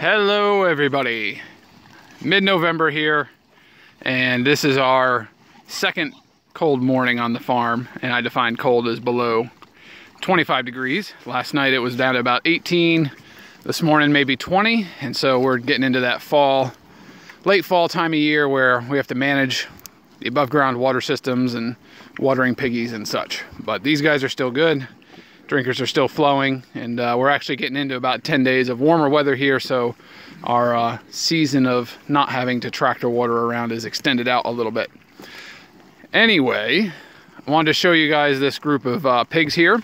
Hello everybody, mid-November here, and this is our second cold morning on the farm, and I define cold as below 25 degrees. Last night it was down to about 18, this morning maybe 20, and so we're getting into that fall, late fall time of year where we have to manage the above ground water systems and watering piggies and such. But these guys are still good. Drinkers are still flowing, and we're actually getting into about 10 days of warmer weather here, so our season of not having to tractor water around is extended out a little bit. Anyway, I wanted to show you guys this group of pigs here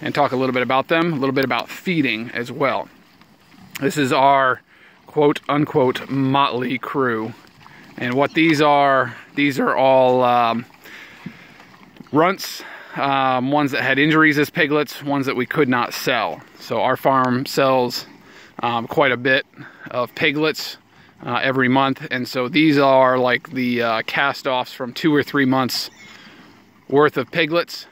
and talk a little bit about them, a little bit about feeding as well. This is our quote-unquote motley crew, and what these are all runts. Ones that had injuries as piglets, ones that we could not sell. So our farm sells quite a bit of piglets every month, and so these are like the cast-offs from 2 or 3 months worth of piglets.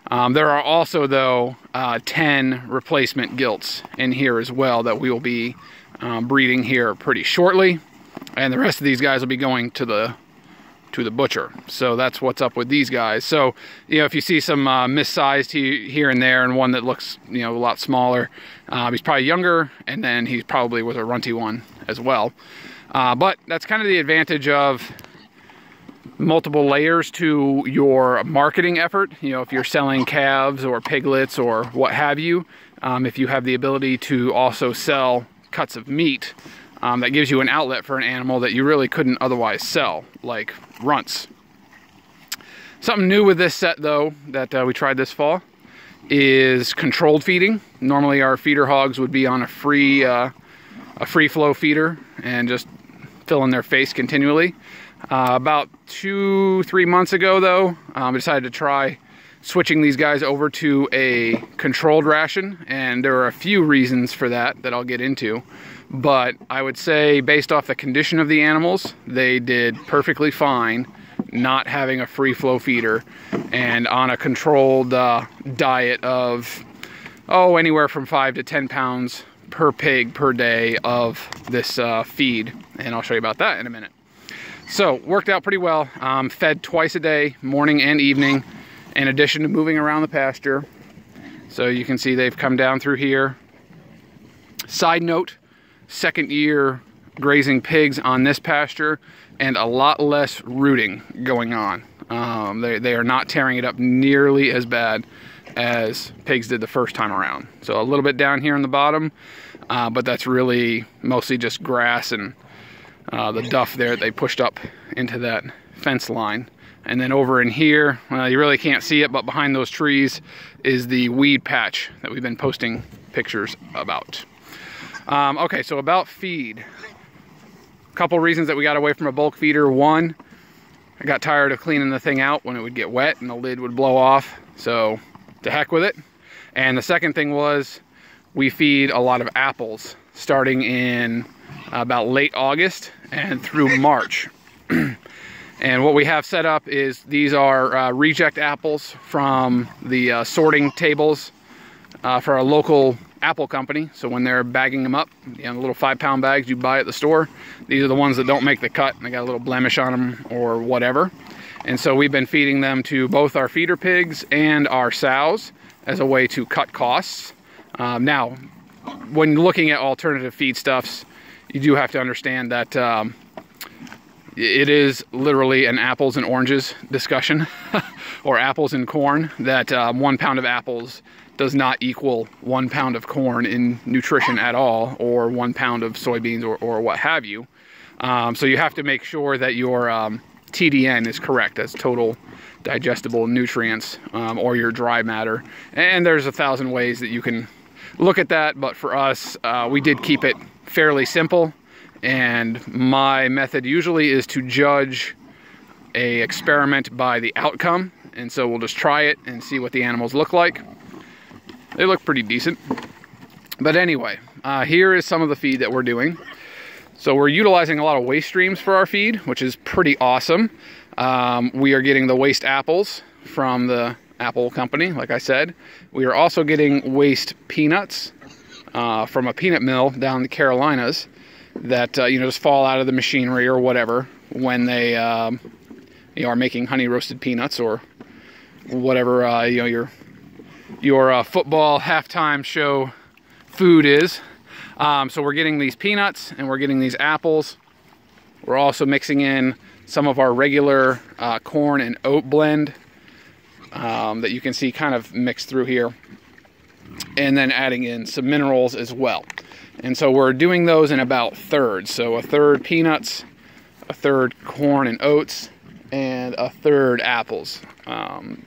There are also, though, 10 replacement gilts in here as well that we will be breeding here pretty shortly, and the rest of these guys will be going to the butcher. So that's what's up with these guys. So, you know, if you see some missized here and there, and one that looks, you know, a lot smaller, he's probably younger, and then he probably was a runty one as well. But that's kind of the advantage of multiple layers to your marketing effort. You know, if you're selling calves or piglets or what have you, if you have the ability to also sell cuts of meat, that gives you an outlet for an animal that you really couldn't otherwise sell, like runts. Something new with this set, though, that we tried this fall is controlled feeding. Normally our feeder hogs would be on a free flow feeder and just fill in their face continually. About 2-3 months ago, though, I decided to try switching these guys over to a controlled ration, and there are a few reasons for that I'll get into. But I would say, based off the condition of the animals, they did perfectly fine not having a free flow feeder and on a controlled diet of, anywhere from 5 to 10 pounds per pig per day of this feed. And I'll show you about that in a minute. So, worked out pretty well. Fed twice a day, morning and evening, in addition to moving around the pasture. So you can see they've come down through here. Side note, second year grazing pigs on this pasture, and a lot less rooting going on. They are not tearing it up nearly as bad as pigs did the first time around. So a little bit down here on the bottom, but that's really mostly just grass and the duff there they pushed up into that fence line. And then over in here, you really can't see it, but behind those trees is the weed patch that we've been posting pictures about. Okay, so about feed. A couple reasons that we got away from a bulk feeder. One, I got tired of cleaning the thing out when it would get wet and the lid would blow off, so to heck with it. And the second thing was, we feed a lot of apples starting in about late August and through March. And what we have set up is these are reject apples from the sorting tables for a local apple company. So when they're bagging them up, you know, the little 5-pound bags you buy at the store, these are the ones that don't make the cut and they got a little blemish on them or whatever. And so we've been feeding them to both our feeder pigs and our sows as a way to cut costs. Now, when looking at alternative feedstuffs, you do have to understand that it is literally an apples and oranges discussion, or apples and corn, that 1 pound of apples does not equal 1 pound of corn in nutrition at all, or 1 pound of soybeans or what have you. So you have to make sure that your TDN is correct, as total digestible nutrients, or your dry matter. And there's 1,000 ways that you can look at that, but for us, we did keep it fairly simple. And my method usually is to judge an experiment by the outcome. And so we'll just try it and see what the animals look like. They look pretty decent. But anyway, here is some of the feed that we're doing. So we're utilizing a lot of waste streams for our feed, which is pretty awesome. We are getting the waste apples from the apple company, like I said. We are also getting waste peanuts from a peanut mill down in the Carolinas that you know, just fall out of the machinery or whatever when they you know, are making honey roasted peanuts or whatever you know, your football halftime show food is. So we're getting these peanuts and we're getting these apples. We're also mixing in some of our regular corn and oat blend that you can see kind of mixed through here, and then adding in some minerals as well. And so we're doing those in about thirds. So a third peanuts, a third corn and oats, and a third apples.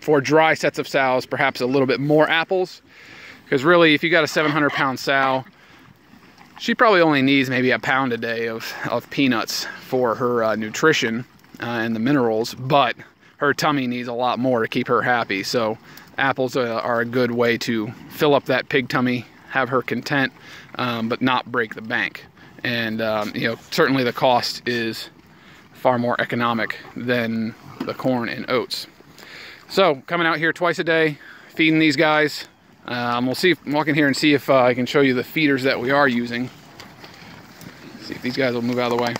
For dry sets of sows, perhaps a little bit more apples, because really if you got a 700-pound sow, she probably only needs maybe a pound a day of peanuts for her nutrition and the minerals, but her tummy needs a lot more to keep her happy. So apples are a good way to fill up that pig tummy, have her content, but not break the bank. And you know, certainly the cost is far more economic than the corn and oats. So coming out here twice a day, feeding these guys. We'll see, walk in here and see if I can show you the feeders that we are using. See if these guys will move out of the way.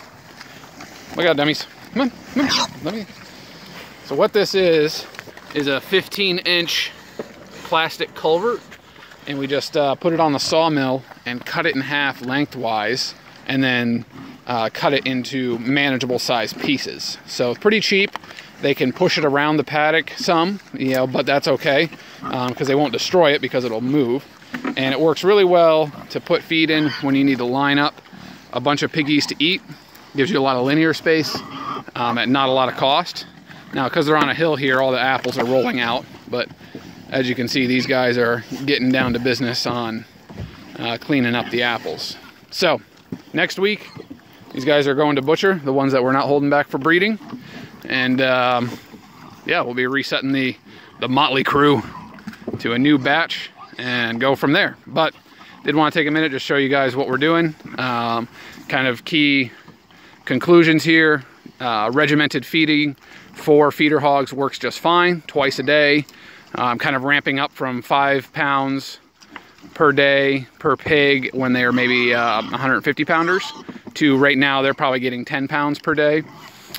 Look out, dummies. Come on, come on. Let me. So what this is a 15-inch plastic culvert, and we just put it on the sawmill and cut it in half lengthwise, and then cut it into manageable size pieces. So pretty cheap. They can push it around the paddock some, you know, but that's okay because they won't destroy it because it'll move. And it works really well to put feed in when you need to line up a bunch of piggies to eat. Gives you a lot of linear space at not a lot of cost. Now, because they're on a hill here, all the apples are rolling out, but as you can see, these guys are getting down to business on cleaning up the apples. So next week, these guys are going to butcher, the ones that we're not holding back for breeding. And yeah, we'll be resetting the motley crew to a new batch and go from there. But did want to take a minute to show you guys what we're doing. Kind of key conclusions here. Regimented feeding for feeder hogs works just fine, twice a day. I'm kind of ramping up from 5 pounds per day per pig when they're maybe 150 pounders to right now they're probably getting 10 pounds per day.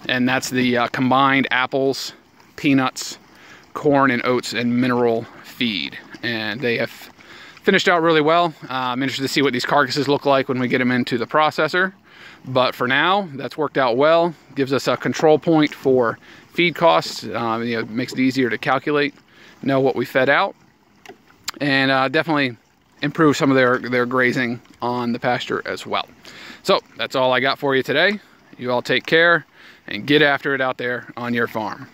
And that's the combined apples, peanuts, corn and oats and mineral feed. And they have finished out really well. I'm interested to see what these carcasses look like when we get them into the processor. But for now, that's worked out well. Gives us a control point for feed costs. You know, it makes it easier to calculate, know what we fed out. And definitely improve some of their grazing on the pasture as well. So that's all I got for you today. You all take care and get after it out there on your farm.